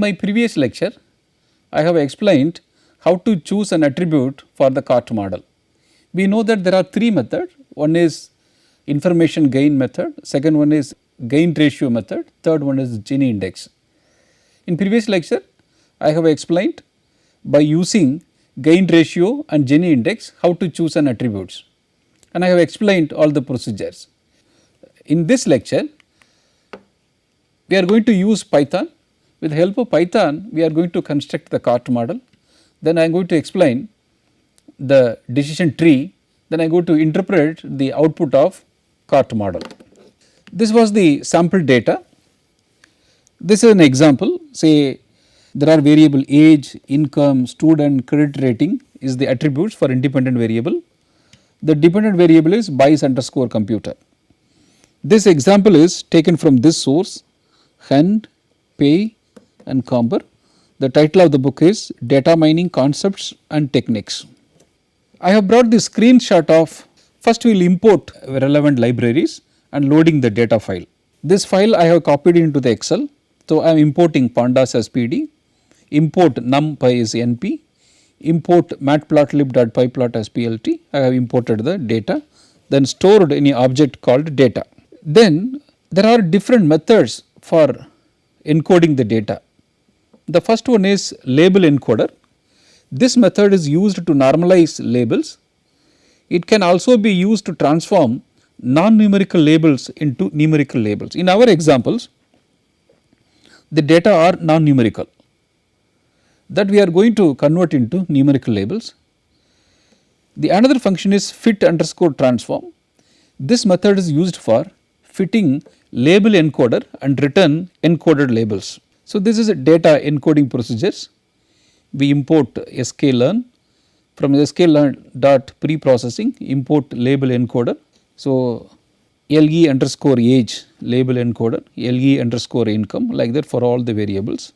my previous lecture, I have explained how to choose an attribute for the CART model. We know that there are three methods. One is information gain method, second one is gain ratio method, third one is Gini index. In previous lecture, I have explained by using gain ratio and Gini index how to choose an attributes, and I have explained all the procedures. In this lecture, we are going to use Python. With the help of Python, we are going to construct the CART model. Then I am going to explain the decision tree. Then I am going to interpret the output of CART model. This was the sample data. This is an example. Say there are variable age, income, student, credit rating is the attributes for independent variable. The dependent variable is Bayes_computer. This example is taken from this source, Hand, Pei and Comber. The title of the book is Data Mining Concepts and Techniques. I have brought the screenshot of, first we will import relevant libraries and loading the data file. This file I have copied into the Excel. So, I am importing pandas as PD, import numpy as NP, import matplotlib.pyplot as PLT. I have imported the data, then stored in an object called data. Then there are different methods for encoding the data. The first one is label encoder. This method is used to normalize labels. It can also be used to transform non-numerical labels into numerical labels. In our examples, the data are non-numerical, that we are going to convert into numerical labels. The another function is fit_transform. This method is used for fitting label encoder and return encoded labels. So, this is a data encoding procedures. We import sklearn, from sklearn.preprocessing import label encoder. So, le_age label encoder, le_income, like that for all the variables.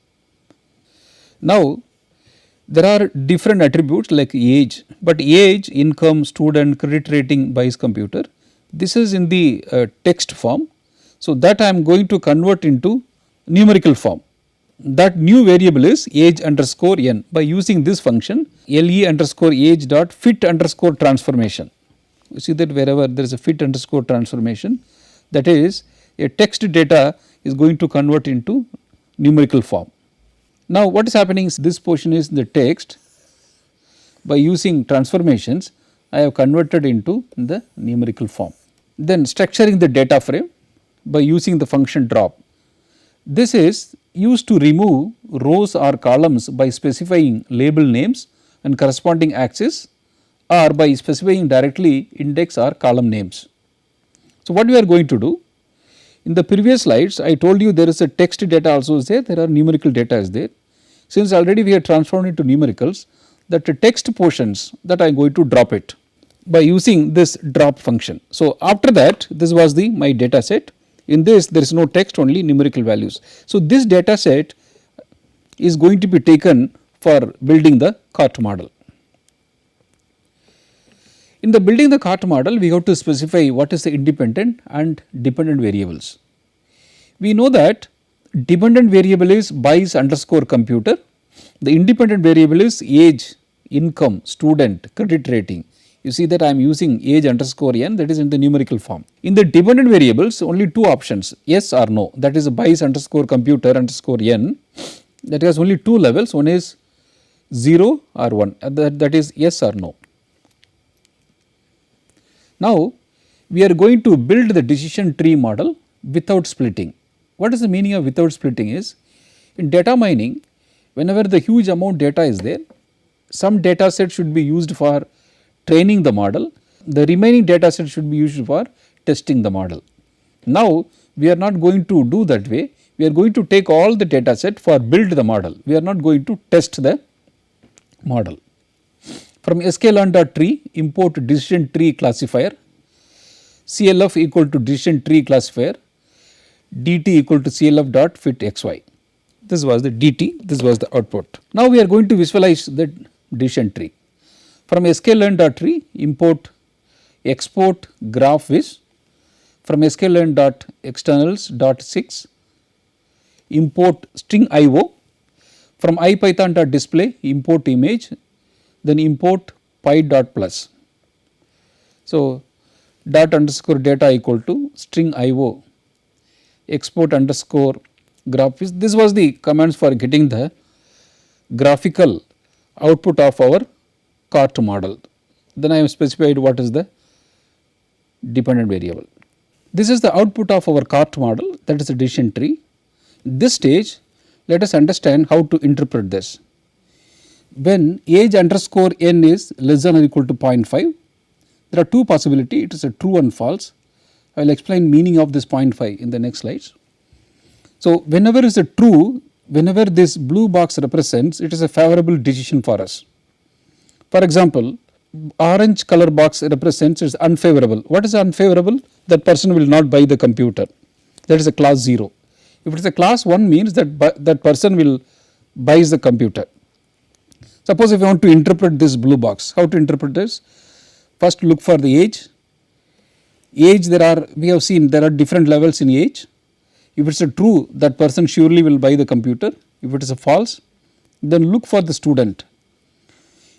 Now, there are different attributes like age, but age, income, student, credit rating, Bayes_computer, this is in the text form. So, that I am going to convert into numerical form. That new variable is age_n. By using this function le_age dot fit_transformation. You see that wherever there is a fit_transformation, that is a text data is going to convert into numerical form. Now, what is happening is this portion is the text. By using transformations, I have converted into the numerical form. Then structuring the data frame by using the function drop. This is used to remove rows or columns by specifying label names and corresponding axis, or by specifying directly index or column names. So, what we are going to do? In the previous slides, I told you there is a text data also is there, there are numerical data is there. Since already we have transformed into numericals, that the text portions that I am going to drop it by using this drop function. So, after that, this was the my data set. In this, there is no text, only numerical values. So, this data set is going to be taken for building the CART model. In the building the CART model, we have to specify what is the independent and dependent variables. We know that dependent variable is Bayes_computer, the independent variable is age, income, student, credit rating. You see that I am using age_n, that is in the numerical form. In the dependent variables, only two options, yes or no, that is Bayes_computer_n, that has only two levels, one is 0 or 1, that is yes or no. Now, we are going to build the decision tree model without splitting. What is the meaning of without splitting is, in data mining, whenever the huge amount data is there, some data set should be used for training the model, the remaining data set should be used for testing the model. Now, we are not going to do that way, we are going to take all the data set for build the model, we are not going to test the model. From sklearn.tree import decision tree classifier, CLF equal to decision tree classifier, dt equal to CLF.fitxy. This was the dt, this was the output. Now, we are going to visualize the decision tree. From sklearn.tree import export graph_viz. From sklearn.externals.6 import string IO. From ipython.display import image, then import py dot plus. So, dot underscore data equal to string io export underscore graphics. This was the commands for getting the graphical output of our cart model. Then I have specified what is the dependent variable. This is the output of our cart model, that is a decision tree. This stage, let us understand how to interpret this. When age underscore n is less than or equal to 0.5, there are two possibilities, it is a true and false. I will explain meaning of this 0.5 in the next slides. So, whenever is a true, whenever this blue box represents, it is a favorable decision for us. For example, orange color box represents is unfavorable. What is unfavorable? That person will not buy the computer. That is a class 0. If it is a class 1 means that that person will buy the computer. Suppose if you want to interpret this blue box, how to interpret this? First look for the age. Age, we have seen there are different levels in age. If it is a true, that person surely will buy the computer. If it is a false, then look for the student.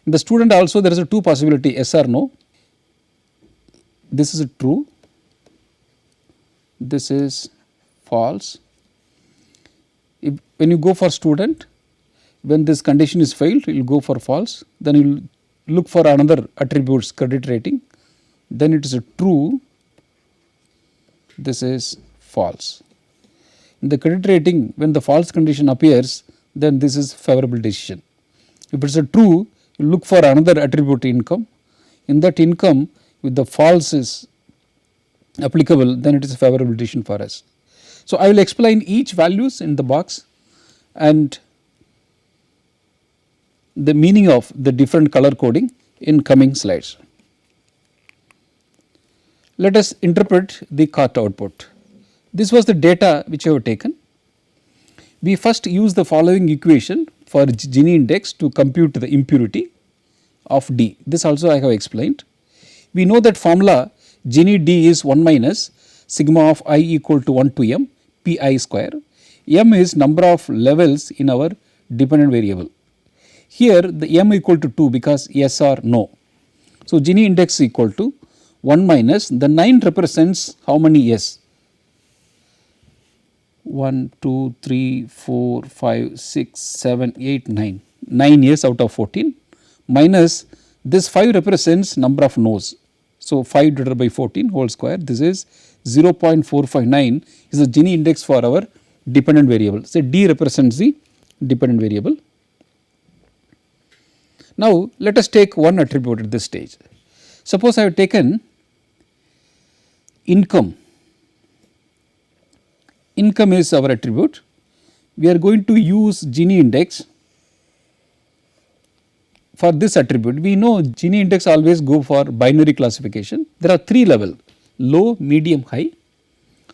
In the student also there is a two possibility, yes or no. This is a true, this is false. When you go for student, when this condition is failed, you will go for false, then you will look for another attributes credit rating, then it is a true, this is false. In the credit rating, when the false condition appears, then this is favorable decision. If it is a true, you look for another attribute income. In that income, if the false is applicable, then it is a favorable decision for us. So, I will explain each values in the box and the meaning of the different color coding in coming slides. Let us interpret the cart output. This was the data which I have taken. We first use the following equation for Gini index to compute the impurity of D. This also I have explained. We know that formula Gini D is 1 minus sigma of I equal to 1 to m pi square. M is number of levels in our dependent variable. Here the m equal to 2 because yes or no. So, Gini index equal to 1 minus the 9 represents how many yes? 1, 2, 3, 4, 5, 6, 7, 8, 9. 9 yes out of 14 minus this 5 represents number of no's. So, 5 divided by 14 whole square, this is 0.459 is the Gini index for our dependent variable. So, D represents the dependent variable. Now, let us take one attribute at this stage. Suppose I have taken income. Income is our attribute. We are going to use Gini index for this attribute. We know Gini index always go for binary classification. There are 3 levels, low, medium, high.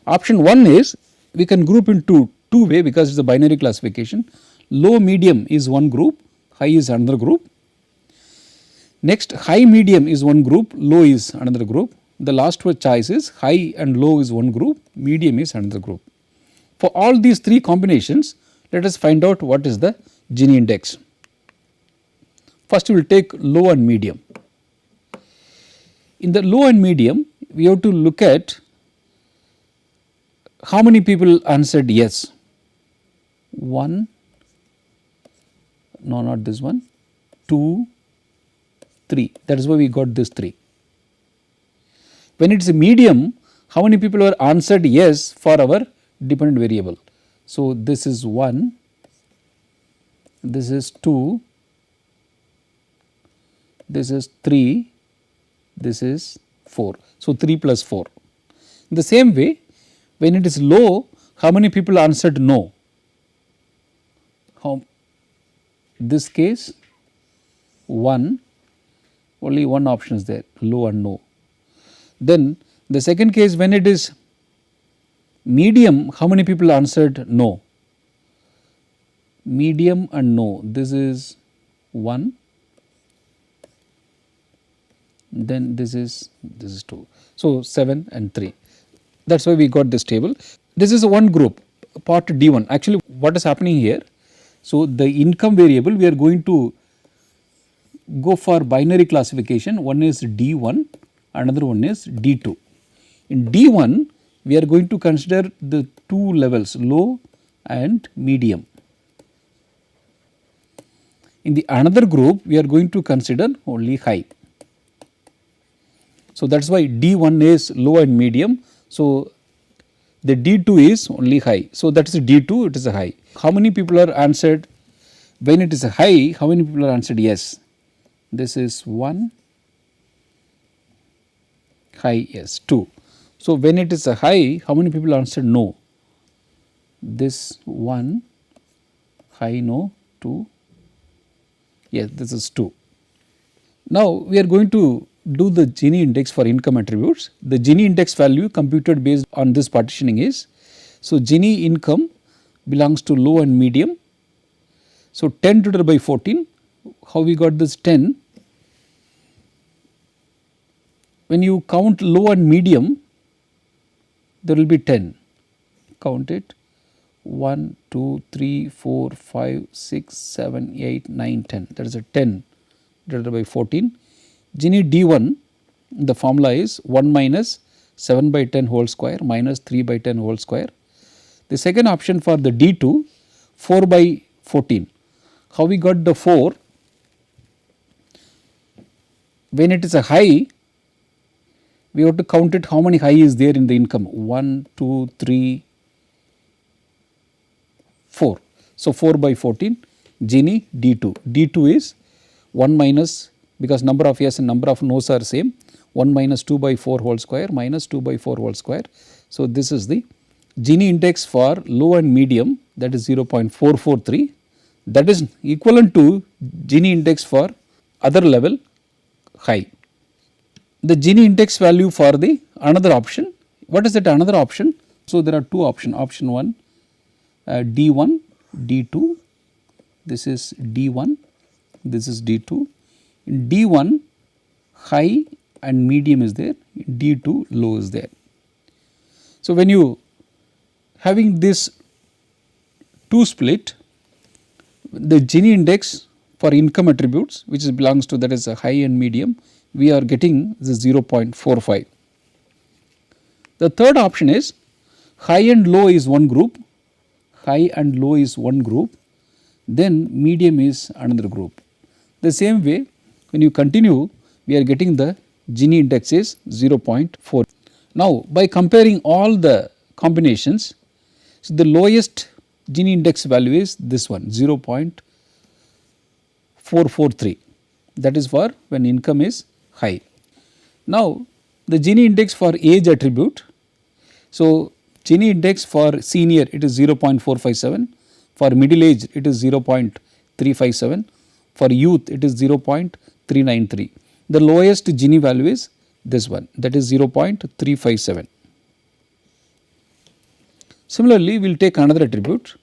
Option 1 is we can group into 2 way because it is a binary classification. Low, medium is one group, high is another group. Next, high, medium is one group, low is another group. The last choice is high and low is one group, medium is another group. For all these 3 combinations, let us find out what is the Gini index. First, we will take low and medium. In the low and medium, we have to look at how many people answered yes. 1, no, not this one, 2, 3. That is why we got this 3. When it is a medium, how many people were answered yes for our dependent variable? So, this is 1, this is 2, this is 3, this is 4. So, 3 plus 4. In the same way, when it is low, how many people answered no? This case 1, only one option is there, low and no. Then the second case, when it is medium, how many people answered no? Medium and no, this is 1, then this is 2. So, 7 and 3. That is why we got this table. This is one group, part D1. Actually, what is happening here? So, the income variable we are going to go for binary classification, one is D1, another one is D2. In D1 we are going to consider the two levels, low and medium. In the another group we are going to consider only high. So, that is why D1 is low and medium. So, the D2 is only high. So, that is D2, it is a high. How many people are answered when it is a high? How many people are answered yes? This is 1, high yes 2. So, when it is a high, how many people answered no? This 1, high no, 2, yes this is 2. Now, we are going to do the Gini index for income attributes. The Gini index value computed based on this partitioning is, so Gini income belongs to low and medium. So, 10 divided by 14, how we got this 10? When you count low and medium, there will be 10, count it 1, 2, 3, 4, 5, 6, 7, 8, 9, 10, that is a 10 divided by 14. Gini D1, the formula is 1 minus 7 by 10 whole square minus 3 by 10 whole square. The second option for the D2, 4 by 14. How we got the 4? When it is a high, we have to count it how many high is there in the income, 1, 2, 3, 4. So, 4 by 14 Gini D2. D2 is 1 minus, because number of yes and number of no's are same, 1 minus 2 by 4 whole square minus 2 by 4 whole square. So, this is the Gini index for low and medium, that is 0.443, that is equivalent to Gini index for other level high. The Gini index value for the another option, what is that another option? So, there are two options, option 1 D1, D2, this is D1, this is D2. In D1 high and medium is there, D2 low is there. So, when you having this 2 split, the Gini index for income attributes which belongs to, that is a high and medium, we are getting the 0.45. The third option is high and low is one group, high and low is one group, then medium is another group. The same way when you continue, we are getting the Gini index is 0.4. Now, by comparing all the combinations, so the lowest Gini index value is this one, 0.443, that is for when income is high. Now, the Gini index for age attribute, so Gini index for senior it is 0.457, for middle age it is 0.357, for youth it is 0.393. The lowest Gini value is this one, that is 0.357. Similarly, we will take another attribute,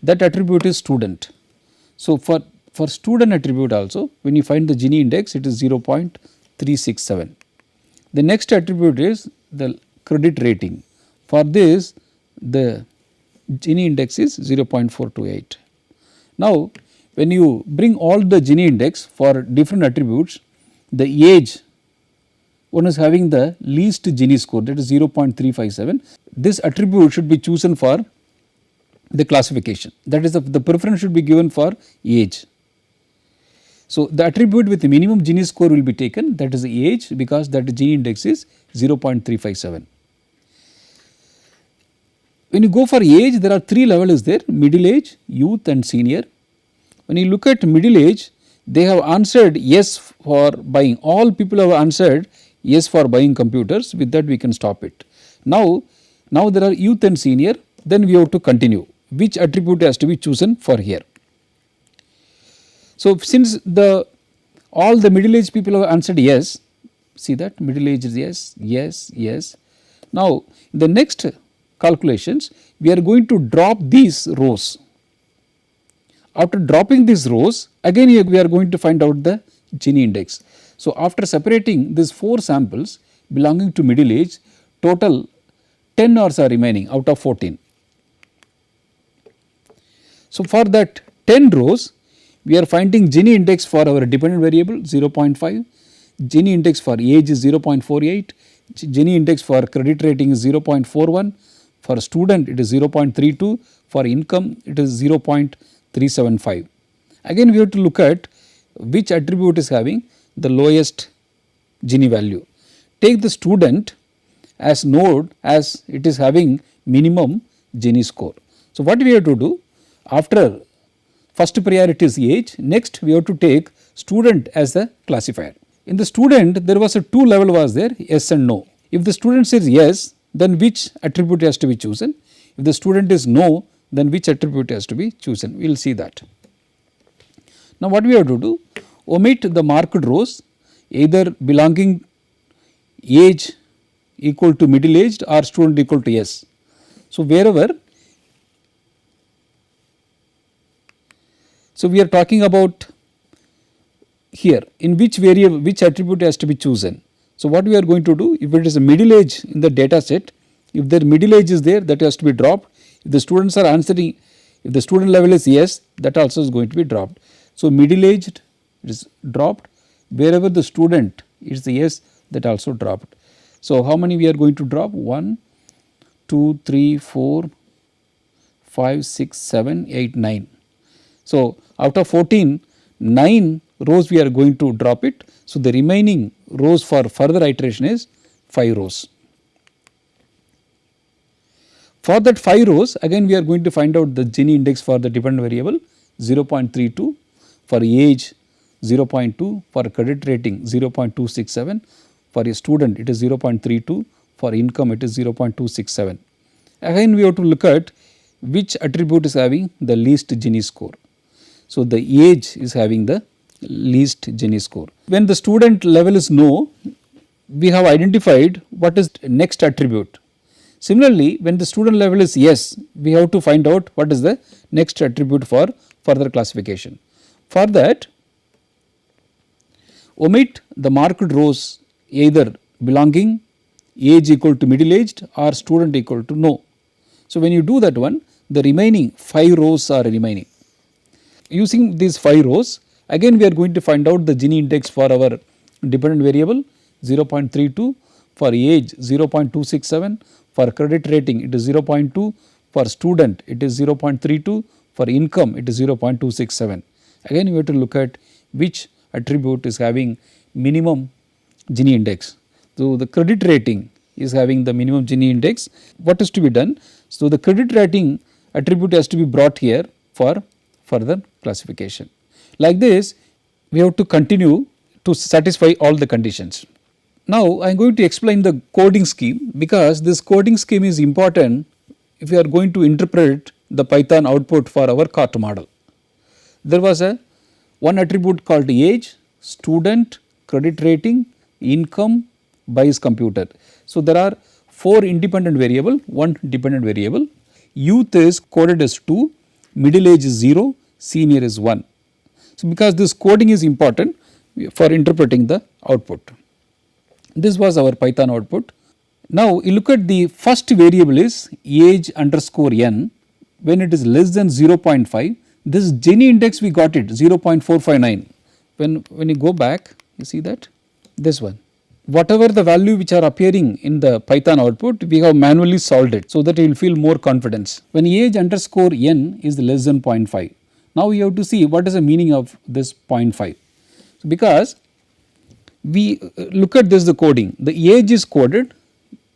that attribute is student. So, for student attribute also, when you find the Gini index it is 0.367. The next attribute is the credit rating. For this the Gini index is 0.428. Now, when you bring all the Gini index for different attributes, the age, one is having the least Gini score, that is 0.357. This attribute should be chosen for the classification, that is the preference should be given for age. So, the attribute with the minimum Gini score will be taken, that is the age, because that Gini index is 0.357. When you go for age, there are 3 levels there, middle age, youth and senior. When you look at middle age, they have answered yes for buying, all people have answered yes for buying computers, with that we can stop it. Now there are youth and senior, then we have to continue, which attribute has to be chosen for here. So, since all the middle age people have answered yes, see that middle age is yes, yes, yes. Now, in the next calculations, we are going to drop these rows. After dropping these rows, again we are going to find out the Gini index. So, after separating these 4 samples belonging to middle age, total 10 hours are remaining out of 14. So, for that 10 rows we are finding Gini index for our dependent variable 0.5, Gini index for age is 0.48, Gini index for credit rating is 0.41, for student it is 0.32, for income it is 0.375. Again we have to look at which attribute is having the lowest Gini value. Take the student as node as it is having minimum Gini score. So, what we have to do after first priority is age, next we have to take student as a classifier. In the student there was a two level was there, yes and no. If the student says yes, then which attribute has to be chosen? If the student is no, then which attribute has to be chosen? We will see that. Now, what we have to do? Omit the marked rows either belonging age equal to middle aged or student equal to yes. So, wherever, so we are talking about here in which variable which attribute has to be chosen. So, what we are going to do, if it is a middle age in the data set, if their middle age is there, that has to be dropped. If the students are answering, if the student level is yes, that also is going to be dropped. So, middle aged is dropped, wherever the student is the yes, that also dropped. So, how many we are going to drop? 1, 2, 3, 4, 5, 6, 7, 8, 9. So, out of 14, 9 rows we are going to drop it. So, the remaining rows for further iteration is 5 rows. For that 5 rows, again we are going to find out the Gini index for the dependent variable 0.32, for age 0.2, for credit rating 0.267, for a student it is 0.32, for income it is 0.267. Again we have to look at which attribute is having the least Gini score. So, the age is having the least Gini score. When the student level is no, we have identified what is next attribute. Similarly, when the student level is yes, we have to find out what is the next attribute for further classification. For that, omit the marked rows either belonging age equal to middle aged or student equal to no. So, when you do that one, the remaining 5 rows are remaining. Using these 5 rows, again we are going to find out the Gini index for our dependent variable 0.32, for age 0.267, for credit rating it is 0.2, for student it is 0.32, for income it is 0.267. Again we have to look at which attribute is having minimum Gini index. So, the credit rating is having the minimum Gini index. What is to be done? So, the credit rating attribute has to be brought here for further classification. Like this we have to continue to satisfy all the conditions. Now, I am going to explain the coding scheme, because this coding scheme is important if we are going to interpret the Python output for our CART model. There was a one attribute called age, student, credit rating, income, buys computer. So, there are 4 independent variable, 1 dependent variable. Youth is coded as 2, middle age is 0, senior is 1. So, because this coding is important for interpreting the output. This was our Python output. Now, you look at the first variable is age underscore n. When it is less than 0.5, this Gini index we got it 0.459. When you go back, you see that this one. Whatever the value which are appearing in the Python output, we have manually solved it so that you will feel more confidence. When age underscore n is less than 0.5, now you have to see what is the meaning of this 0.5. So, because we look at this the coding, the age is coded,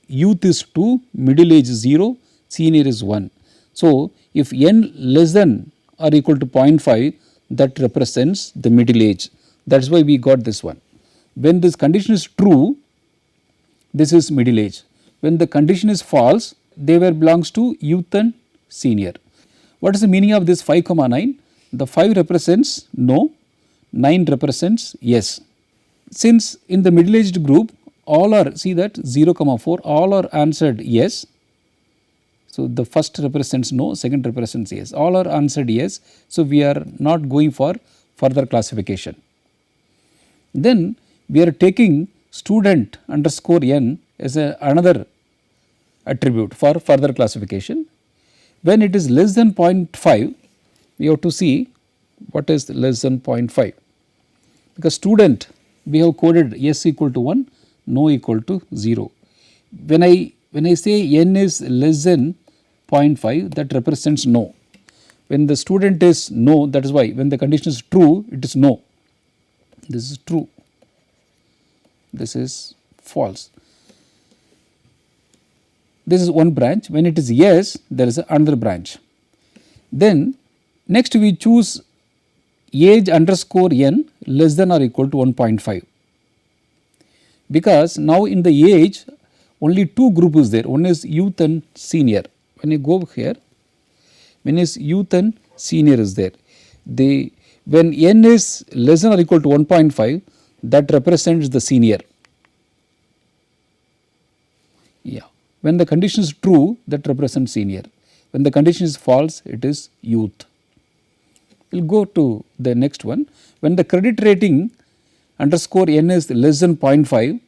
youth is 2, middle age is 0, senior is 1. So, if n less than or equal to 0.5, that represents the middle age, that is why we got this one. When this condition is true, this is middle age. When the condition is false, they were belongs to youth and senior. What is the meaning of this 5, 9? The 5 represents no, 9 represents yes. Since in the middle aged group all are, see that 0, 4 all are answered yes. So, the first represents no, second represents yes, all are answered yes. So, we are not going for further classification. Then we are taking student underscore n as another attribute for further classification. When it is less than 0.5, we have to see what is less than 0.5, because student we have coded yes equal to 1, no equal to 0. When I say n is less than 0.5, that represents no. When the student is no, that is why when the condition is true, it is no. This is true, this is false. This is one branch. When it is yes, there is another branch. Then next we choose age underscore n less than or equal to 1.5, because now in the age only two group is there, one is youth and senior. When you go here, when is youth and senior is there, when n is less than or equal to 1.5, that represents the senior. Yeah. When the condition is true, that represents senior. When the condition is false, it is youth. We will go to the next one. When the credit rating underscore n is less than 0.5,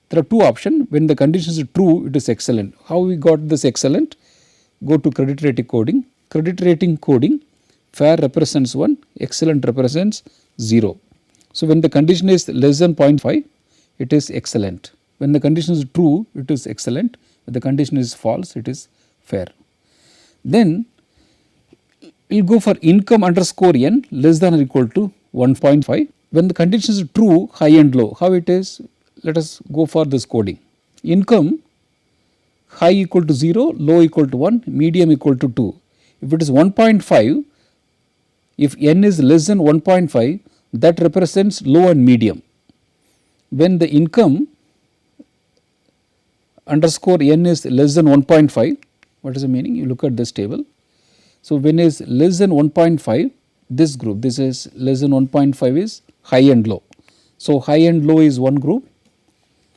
there are two options. When the condition is true, it is excellent. How we got this excellent? Go to credit rating coding. Credit rating coding, fair represents 1, excellent represents 0. So when the condition is less than 0.5, it is excellent. When the condition is true, it is excellent. When the condition is false, it is fair. Then we will go for income underscore n less than or equal to 1.5. When the condition is true, high and low, how it is? Let us go for this coding. Income high equal to 0, low equal to 1, medium equal to 2. If it is 1.5, if n is less than 1.5, that represents low and medium. When the income underscore n is less than 1.5, what is the meaning? You look at this table. So when is less than 1.5, this group, this is less than 1.5 is high and low. So high and low is one group,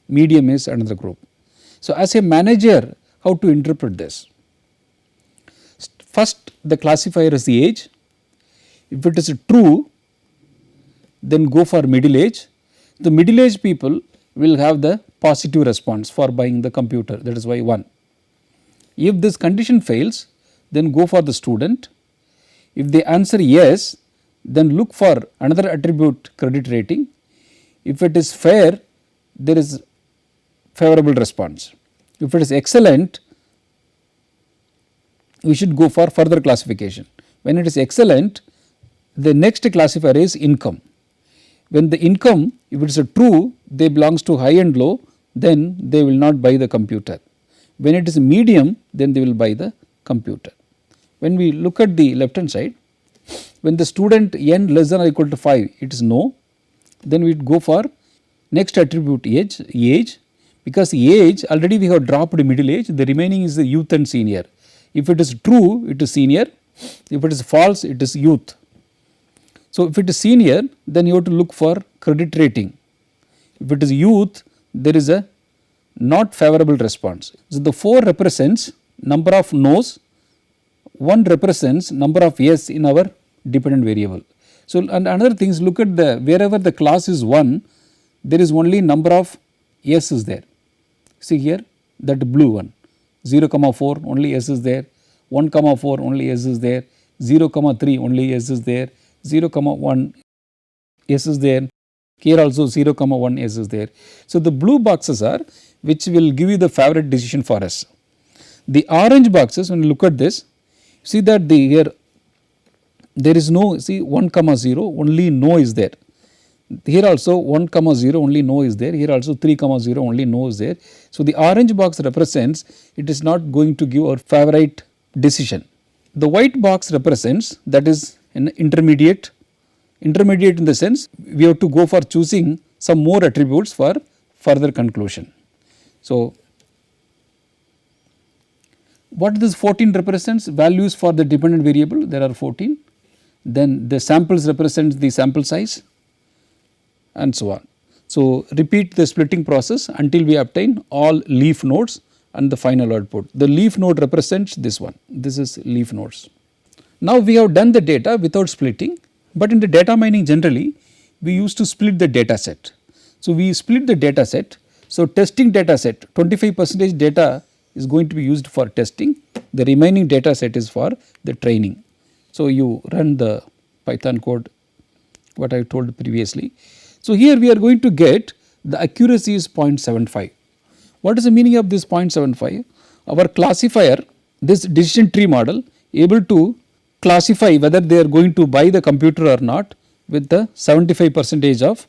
medium is another group. So as a manager, how to interpret this? First, the classifier is the age. If it is true, then go for middle age. The middle age people will have the positive response for buying the computer, that is why 1. If this condition fails, then go for the student. If they answer yes, then look for another attribute credit rating. If it is fair, there is favorable response. If it is excellent, we should go for further classification. When it is excellent, the next classifier is income. When the income, if it is a true, they belongs to high and low, then they will not buy the computer. When it is medium, then they will buy the computer. When we look at the left hand side, when the student n less than or equal to 5, it is no. Then we go for next attribute age, because age already we have dropped middle age, the remaining is the youth and senior. If it is true, it is senior. If it is false, it is youth. So if it is senior, then you have to look for credit rating. If it is youth, there is a not favorable response. So the 4 represents number of no's, 1 represents number of yes in our dependent variable. So and another thing is, look at the wherever the class is 1, there is only number of yes is there. See here, that blue one, 0, 4 only s is there, 1, 4 only s is there, 0, 3 only s is there, 0, 1 s is there, here also 0, 1 s is there. So the blue boxes are which will give you the favorite decision for us. The orange boxes, when you look at this, see that here there is no, see 1, 0 only no is there. Here also 1, 0 only no is there, here also 3, 0 only no is there. So the orange box represents it is not going to give our favorite decision. The white box represents that is an intermediate in the sense we have to go for choosing some more attributes for further conclusion. So what this 14 represents? Values for the dependent variable, there are 14. Then the samples represents the sample size and so on. So repeat the splitting process until we obtain all leaf nodes and the final output. The leaf node represents this one, this is leaf nodes. Now we have done the data without splitting, but in the data mining generally we used to split the data set. So we split the data set. So testing data set, 25% data is going to be used for testing, the remaining data set is for the training. So, you run the Python code what I told previously. So, here we are going to get the accuracy is 0.75. What is the meaning of this 0.75? Our classifier, this decision tree model, able to classify whether they are going to buy the computer or not with the 75 percentage of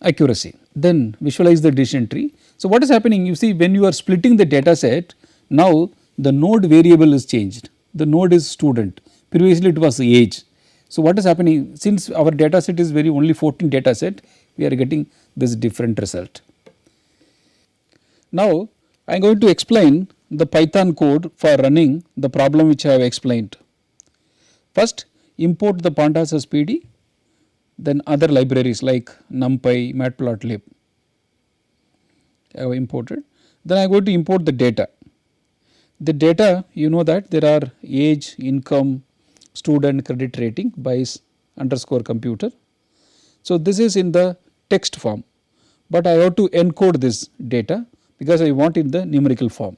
accuracy. Then visualize the decision tree. So, what is happening? You see, when you are splitting the data set, now the node variable is changed. The node is student, previously it was age. So, what is happening? Since our data set is very only 14 data set, we are getting this different result. Now, I am going to explain the Python code for running the problem which I have explained. First, import the pandas as PD, then other libraries like NumPy, Matplotlib I have imported. Then I am going to import the data. The data, you know that there are age, income, student, credit rating by underscore computer. So, this is in the text form, but I have to encode this data because I want in the numerical form.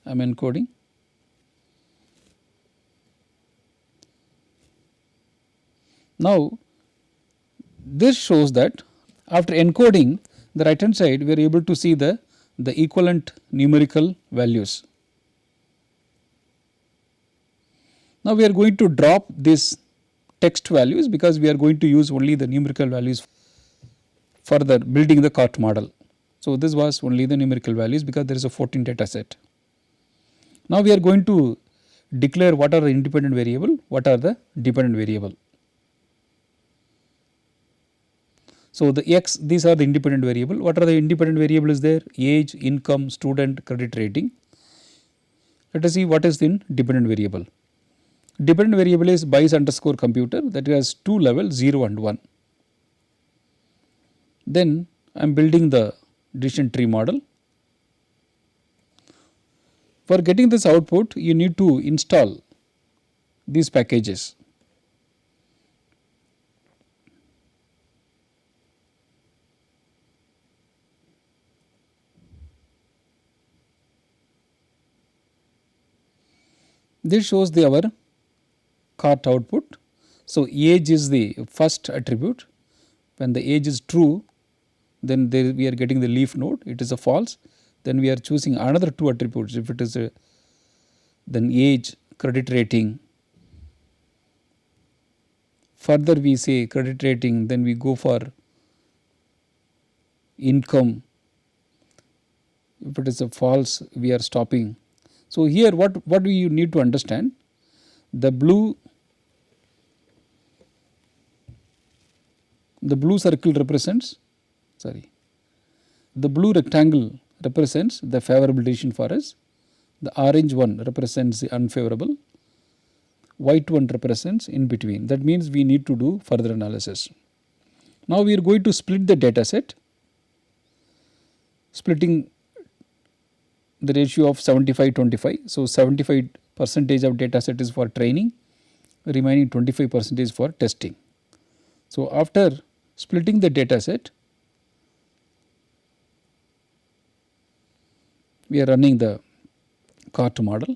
I am encoding. Now, this shows that after encoding the right hand side we are able to see the equivalent numerical values. Now, we are going to drop this text values because we are going to use only the numerical values for the building the CART model. So, this was only the numerical values because there is a 14 data set. Now, we are going to declare what are the independent variable, what are the dependent variable. So, the x, these are the independent variable. What are the independent variables there? Age, income, student, credit rating. Let us see what is the dependent variable. Dependent variable is BICE underscore computer, that has two levels 0 and 1. Then I am building the decision tree model. For getting this output, you need to install these packages. This shows our CART output. So, age is the first attribute. When the age is true, then we are getting the leaf node, it is a false. Then we are choosing another two attributes. If it is a, then age, credit rating. Further we say credit rating, then we go for income. If it is a false, we are stopping. So, here what do you need to understand? The blue circle represents, the blue rectangle represents the favorable decision for us, the orange one represents the unfavorable, white one represents in between. That means we need to do further analysis. Now, we are going to split the data set, splitting the ratio of 75-25. So, 75 percentage of data set is for training, remaining 25 percentage for testing. So, after splitting the data set, we are running the CART model.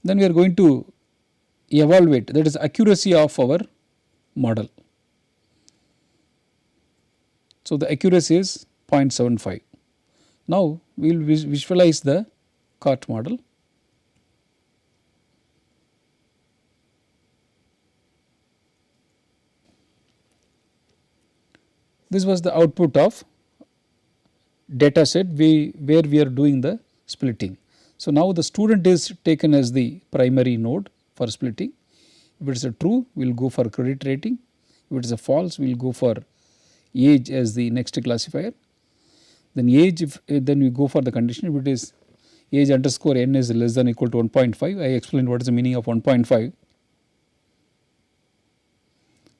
Then we are going to evaluate, that is accuracy of our model. So, the accuracy is 0.75. Now, we will visualize the CART model. This was the output of data set where we are doing the splitting. So, now the student is taken as the primary node for splitting. If it is a true, we will go for credit rating. If it is a false, we will go for age as the next classifier. Then age, then we go for the condition. If it is age underscore n is less than or equal to 1.5, I explained what is the meaning of 1.5.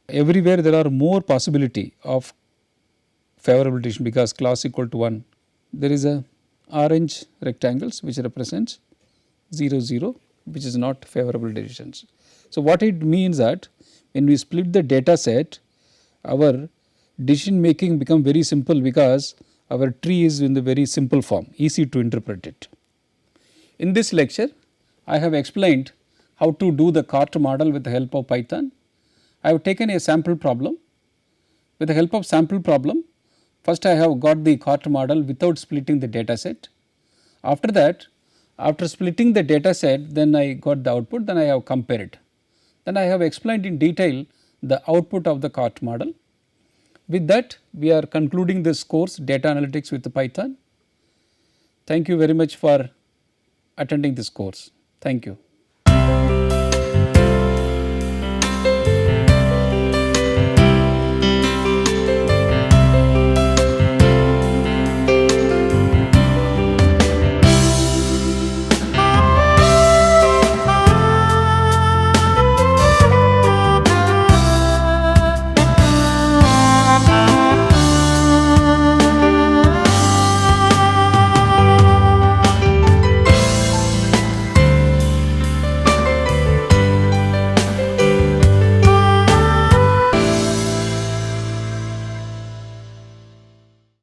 Everywhere there are more possibility of favorable decision because class equal to 1. There is a orange rectangles which represents 0, 0, which is not favorable decisions. So, what it means that when we split the data set, our decision making become very simple because our tree is in the very simple form, easy to interpret it. In this lecture, I have explained how to do the CART model with the help of Python. I have taken a sample problem. With the help of sample problem, first I have got the CART model without splitting the data set. After that, after splitting the data set, then I got the output, then I have compared. Then I have explained in detail the output of the CART model. With that, we are concluding this course, Data Analytics with Python. Thank you very much for attending this course. Thank you.